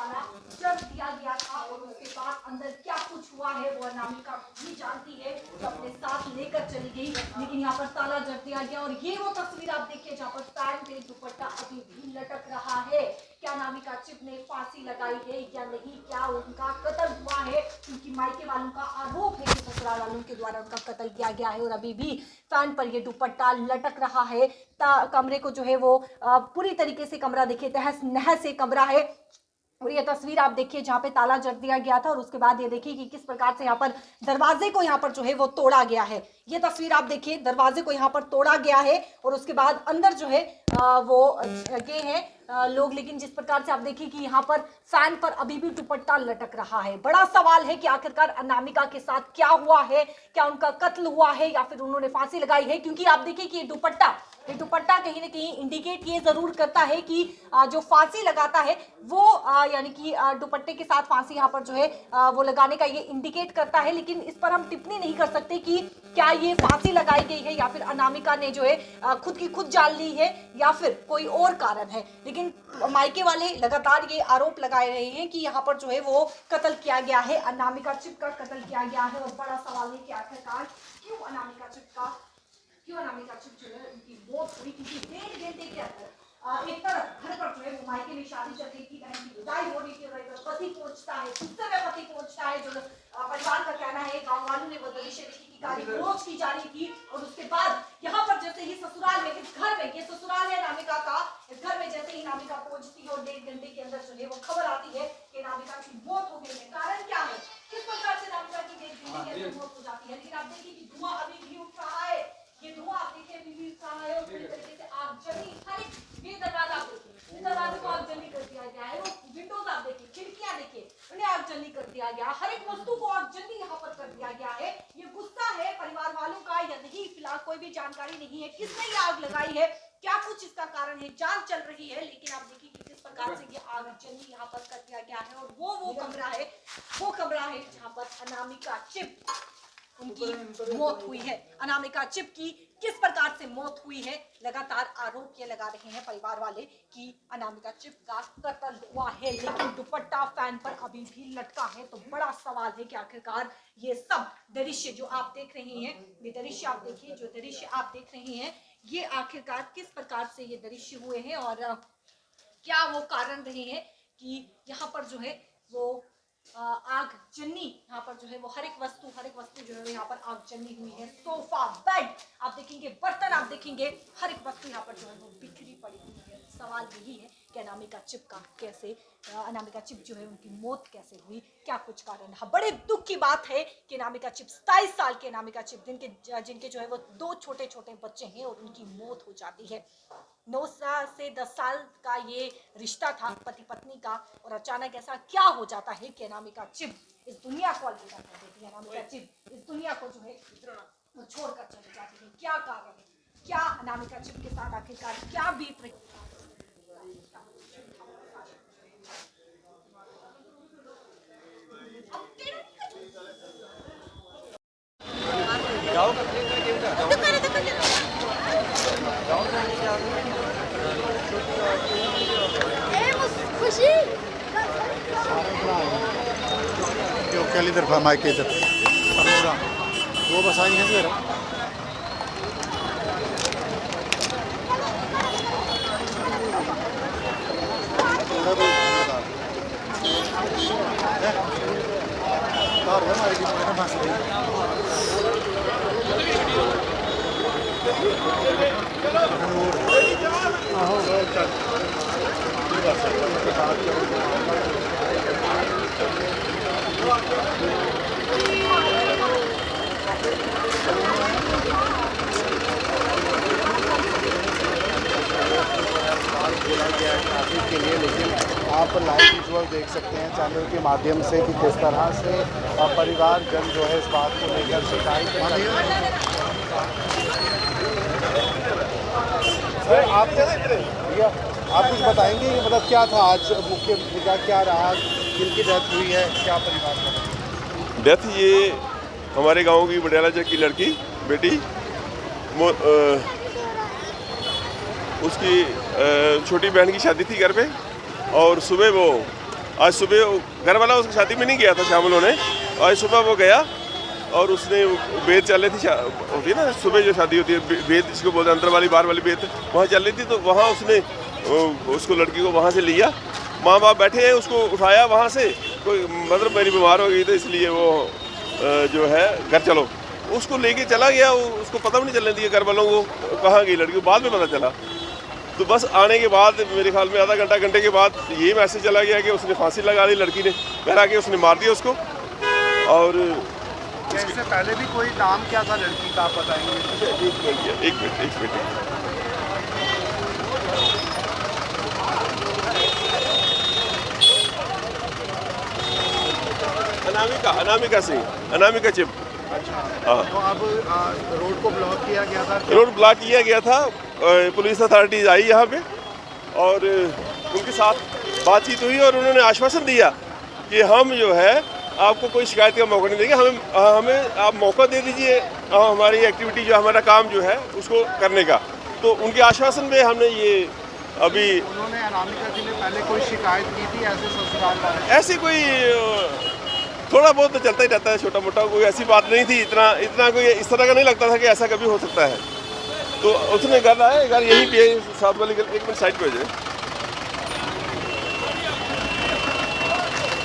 ताला जड़ दिया गया था और उसके बाद अंदर क्या कुछ हुआ है वो अनामिका भी जानती है, तो अपने साथ लेकर चली गई। लेकिन यहाँ पर ताला जड़ दिया गया और ये वो तस्वीर आप देखिए जहाँ पर फैन पे दुपट्टा अभी भी लटक रहा है। क्या अनामिका चिप ने फांसी लगाई है या नहीं, क्या उनका कत्ल हुआ है, क्योंकि मायके वालों का आरोप है कि ससुराल वालों के द्वारा उनका कत्ल किया गया है और अभी भी फैन पर ये दुपट्टा लटक रहा है। कमरे को जो है वो पूरी तरीके से कमरा देखिए तहस नहस से कमरा है और ये तस्वीर आप देखिए जहाँ पे ताला जड़ दिया गया था और उसके बाद ये देखिए कि किस प्रकार से यहाँ पर दरवाजे को यहाँ पर जो है वो तोड़ा गया है। ये तस्वीर आप देखिए दरवाजे को यहाँ पर तोड़ा गया है और उसके बाद अंदर जो है वो ये है लोग। लेकिन जिस प्रकार से आप देखिए कि यहाँ पर फैन पर अभी भी दुपट्टा लटक रहा है। बड़ा सवाल है कि आखिरकार अनामिका के साथ क्या हुआ है, क्या उनका कत्ल हुआ है या फिर उन्होंने फांसी लगाई है, क्योंकि आप देखिए कि ये दुपट्टा कहीं ना कहीं इंडिकेट ये जरूर करता है कि जो फांसी लगाता है वो यानी कि दुपट्टे के साथ फांसी यहाँ पर जो है वो लगाने का ये इंडिकेट करता है। लेकिन इस पर हम टिप्पणी नहीं कर सकते कि क्या ये फांसी लगाई गई है या फिर अनामिका ने जो है खुद की खुद जान ली है या फिर कोई और कारण है। लेकिन मायके वाले लगातार ये आरोप लगाए रहे हैं कि यहाँ पर जो है वो कत्ल किया गया है, अनामिका चिप का कत्ल किया गया है। और बड़ा सवाल है कि आखिरकार क्यों अनामिका चिप जो है उनकी मौत हुई, क्योंकि 1.5 घंटे के अंदर एक तरफ घर पर जो है वो मायके में शादी चल रही थी, बहन की विदाई हो रही थी और एक पति पहुंचता है, गुस्से में पति पहुंचता है। जो परिवार का कहना है, गांव वालों ने वो दृश्य देखी कि गाड़ी रोज की जा रही थी और उसके बाद यहाँ पर जैसे ही ससुराल में, इस घर में, ये ससुराल है नामिका का, इस घर में जैसे ही नामिका पहुंचती है और 1.5 घंटे के अंदर जो है वो खबर आती है कि नामिका की मौत हो गई है। कारण क्या है, किस प्रकार से नामिका की 1.5 घंटे के अंदर मौत हो जाती है। लेकिन आप देखिए कि धुआं अभी भी उठ रहा है, ये धुआं आप देखिए अभी भी उठ रहा है और पूरी तरीके से आगजनी, हर एक ये दरवाजा आप देखिए, इस दरवाजे को आगजनी कर दिया गया है, वो विंडोज आप देखिए, खिड़कियां देखिए, उन्हें आगजनी कर दिया गया, हर एक वस्तु को आगजनी यहाँ पर कर दिया गया है। ये गुस्सा है परिवार वालों का या नहीं, फिलहाल कोई भी जानकारी नहीं है किसने ये आग लगाई है, क्या कुछ इसका कारण है, जांच चल रही है। लेकिन आप देखिए कि किस प्रकार से ये आगजनी यहाँ पर कर दिया गया है और वो कमरा है जहाँ पर अनामिका चिप उनकी मौत हुई है। अनामिका चिप की किस प्रकार से मौत हुई है, लगातार आरोप ये लगा रहे हैं परिवार वाले कि अनामिका चिप का कत्ल हुआ है, लेकिन दुपट्टा फैन पर अभी भी लटका है। तो बड़ा सवाल है कि आखिरकार ये सब दृश्य जो आप देख रहे हैं, ये दृश्य आप देखिए, जो दृश्य आप देख रहे हैं, ये आखिरकार किस प्रकार से ये दृश्य हुए हैं और क्या वो कारण रहे हैं कि यहाँ पर जो है वो आगजनी, यहाँ पर जो है वो हर एक वस्तु जो है यहाँ पर आगजनी हुई है। सोफा, बेड आप देखेंगे, बर्तन आप देखेंगे, हर एक वस्तु यहाँ पर जो है वो बिखरी पड़ी हुई है। सवाल यही है कि अनामिका चिप जो है उनकी मौत कैसे हुई, क्या कुछ कारण है। बड़े दुख की बात है कि अनामिका चिप, 27 साल के अनामिका चिप, जिनके जो है वो 2 छोटे बच्चे हैं और उनकी मौत हो जाती है। 9 से 10 साल का ये रिश्ता था पति पत्नी का और अचानक ऐसा क्या हो जाता है कि अनामिका चिप इस दुनिया को अलविदा कर देती है। अनामिका चिप इस दुनिया को जो है वो छोड़कर चली जाती है। क्या कारण है, क्या अनामिका चिप के साथ आखिरकार क्या बीत रही है। खुशी क्या इधर माइक के इधर वो बस आई है सर। बोला गया है ट्रैफिक के लिए, लेकिन आप लाइव विजुअल देख सकते हैं चैनल के माध्यम से कि किस तरह से परिवारजन जो है इस बात को लेकर शिकायत कर रहे हैं। सर आप भैया आप कुछ बताएंगे कि मतलब क्या था आज, मुख्य मुद्दा क्या रहा, जिनकी डेथ हुई है, क्या परिवार का डेथ? ये हमारे गांव की बडियाला चक की लड़की बेटी, उसकी छोटी बहन की शादी थी घर पे और सुबह वो आज सुबह घर वाला उसकी शादी में नहीं गया था शामिल होने, आज सुबह वो गया और उसने बेद चल रही थी, होती है ना सुबह जो शादी होती है बेद जिसको बोलते हैं अंदर वाली बाहर वाली बेद, वहाँ चल रही थी। तो वहाँ उसने उसको लड़की को वहाँ से लिया, माँ बाप बैठे हैं, उसको उठाया वहाँ से, कोई मतलब मेरी बीमार हो गई तो इसलिए वो जो है घर चलो, उसको लेके चला गया। उसको पता भी नहीं चलने दिया घर वालों को कहाँ गई लड़की, बाद में पता चला। तो बस आने के बाद मेरे ख्याल में आधा घंटे के बाद ये मैसेज चला गया कि उसने फांसी लगा ली लड़की ने, घर आके उसने मार दिया उसको। और इससे पहले भी कोई नाम क्या था लड़की का, आप बताएंगे? एक मिनट। अनामिका सिंह, अनामिका चिप। हाँ। तो अब रोड को ब्लॉक किया गया था? रोड ब्लॉक किया गया था, पुलिस अथॉरिटीज़ आई यहाँ पे और उनके साथ बातचीत हुई और उन्होंने आश्वासन दिया कि हम जो है आपको कोई शिकायत का मौका नहीं देंगे, हमें आप मौका दे दीजिए हमारी एक्टिविटी जो हमारा काम जो है उसको करने का। तो उनके आश्वासन में हमने ये अभी उन्होंने अनामिका जी ने पहले कोई शिकायत की थी ऐसे ससुराल वाले? ऐसी कोई थोड़ा बहुत तो चलता ही रहता है, छोटा मोटा, कोई ऐसी बात नहीं थी, इतना कोई इस तरह का नहीं लगता था कि ऐसा कभी हो सकता है। तो उसने घर आए, घर यहीं पे साथ वाली घर, एक मिनट साइड पे हो जाए।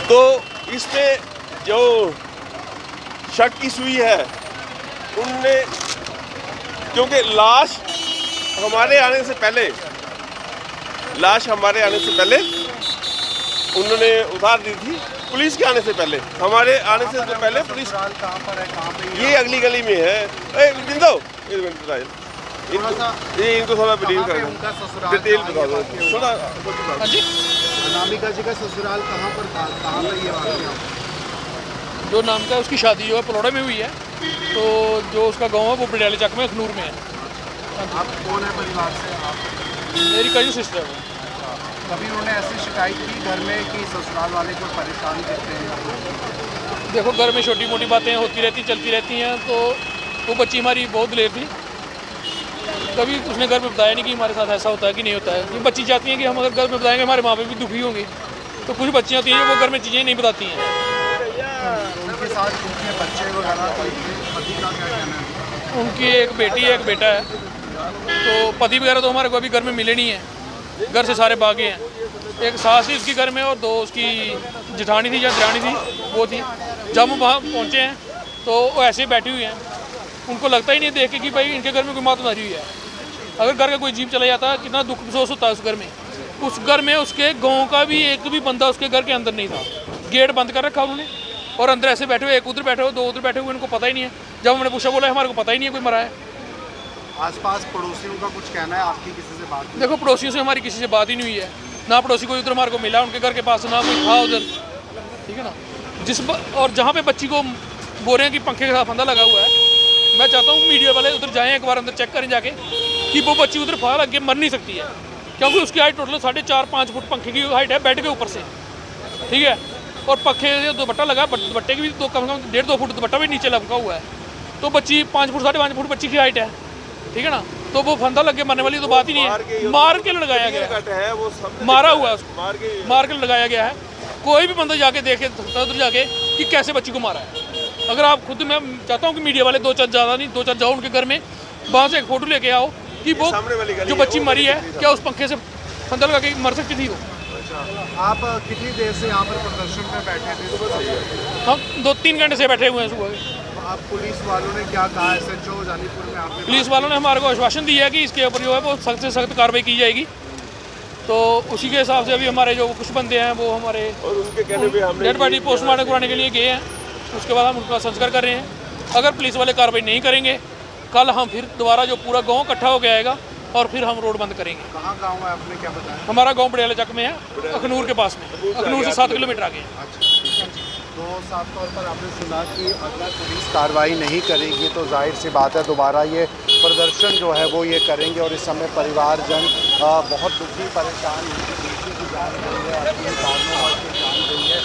तो इस पे जो शक की सुई है उनने, क्योंकि लाश हमारे आने से पहले उन्होंने उतार दी थी, पुलिस के आने से पहले, हमारे आने से तो पहले पुलिस। कहाँ पर है, कहाँ पे? ये अगली गली में है। इनको थोड़ा बिलीव कर, डिटेल बता दो थोड़ा। अनामिका जी का ससुराल कहाँ पर था, कहाँ पर ये वाक़या? जो नाम का उसकी शादी जो है पलौड़ा में हुई है, तो जो उसका गांव है वो बडियाले चक में अखनूर में है। आप कौन है परिवार से? आप? मेरी कज़न सिस्टर है। कभी उन्होंने ऐसी शिकायत की घर में कि ससुराल वाले को परेशान करते हैं? देखो घर में छोटी मोटी बातें होती रहती, चलती रहती हैं। तो वो बच्ची हमारी बहुत दिलेर थी, कभी उसने घर में बताया नहीं कि हमारे साथ ऐसा होता है कि नहीं होता है। ये बच्ची चाहती हैं कि हम अगर घर में बताएंगे हमारे माँ बाप भी दुखी होंगे, तो कुछ बच्चियाँ होती हैं जो वो घर में चीज़ें नहीं बताती हैं। उनके साथ उनके बच्चे वगैरह कोई पति का क्या कहना है? उनकी एक बेटी है, एक बेटा है। तो पति वगैरह तो हमारे को अभी घर में मिले नहीं है, घर से सारे भागे हैं। एक सास थी उसकी घर में और दो उसकी जेठानी थी या दरानी थी, वो थी। जब हम वहाँ पहुँचे हैं तो वो ऐसे ही बैठी हुई हैं, उनको लगता ही नहीं देख के कि भाई इनके घर में कोई मात मारी हुई है। अगर घर का कोई जीव चला जाता है कितना दुख अफसोस होता है उस घर में। उस घर में उसके गाँव का भी एक भी बंदा उसके घर के अंदर नहीं था, गेट बंद कर रखा उन्होंने और अंदर ऐसे बैठे हुए, एक उधर बैठे हुए, दो उधर बैठे हुए, इनको पता ही नहीं है। जब हमने पूछा बोला हमारे को पता ही नहीं है कोई मरा है। आसपास पड़ोसियों का कुछ कहना है? आपकी किसी से बात हुई? देखो पड़ोसियों से हमारी किसी से बात ही नहीं हुई है, ना पड़ोसी कोई उधर हमारे को मिला, उनके घर के पास ना कोई था उधर, ठीक है ना। और जहाँ पे बच्ची को बोल रहे हैं कि पंखे के साथ फंदा लगा हुआ है, मैं चाहता हूँ मीडिया वाले उधर जाएँ, एक बार अंदर चेक करें जाके कि वो बच्ची उधर फाल लग के मर नहीं सकती है, क्योंकि उसकी हाइट टोटल 4.5-5 फुट पंखे की हाइट है बेड के ऊपर से, ठीक है। और पंखे से दुपट्टा लगा, दुपट्टे की भी कम से कम 1.5-2 फुट दुपट्टा भी नीचे लगा हुआ है। तो बच्ची 5 फुट 5.5 फुट बच्ची की हाइट है, ठीक है ना। तो वो फंदा लग के मरने वाली तो बात ही नहीं है। मार के लड़ाया गया है, मारा हुआ है उसको, मार के लड़ाया गया है। कोई भी बंदा जाके देखे उधर जाके कि कैसे बच्ची को मारा है। अगर आप खुद, मैं चाहता हूँ कि मीडिया वाले 2-4 ज़्यादा नहीं 2-4 जाओ उनके घर में, वहाँ से एक फ़ोटो लेके आओ कि वो जो बच्ची मरी है क्या उस पंखे से फंदा लगा के मर सकती थी वो। आप कितनी देर से यहाँ पर प्रदर्शन में बैठे थे? हम 2-3 घंटे से बैठे हुए हैं सुबह। आप पुलिस वालों ने क्या कहा? SHO जानीपुर में आपने पुलिस वालों ने हमारे को आश्वासन दिया है कि इसके ऊपर जो है वो सख्त से सख्त कार्रवाई की जाएगी। तो उसी के हिसाब से अभी हमारे जो कुछ बंदे हैं वो हमारे डेड बॉडी पोस्टमार्टम कराने के लिए गए हैं, उसके बाद हम उनका संस्कार कर रहे हैं। अगर पुलिस वाले कार्रवाई नहीं करेंगे, कल हम फिर दोबारा जो पूरा गाँव इकट्ठा हो गया आएगा और फिर हम रोड बंद करेंगे। कहाँ गाँव है आपने क्या बताया? हमारा गाँव बडियाला चक में है, अखनूर के पास में, अखनूर से 7 किलोमीटर आगे है। तो साफ तौर पर आपने सुना कि अगर पुलिस कार्रवाई नहीं करेगी तो जाहिर सी बात है दोबारा ये प्रदर्शन जो है वो ये करेंगे। और इस समय परिवारजन बहुत दुखी परेशान बेटी की जान गई है, अपने कारणों से जान गई है।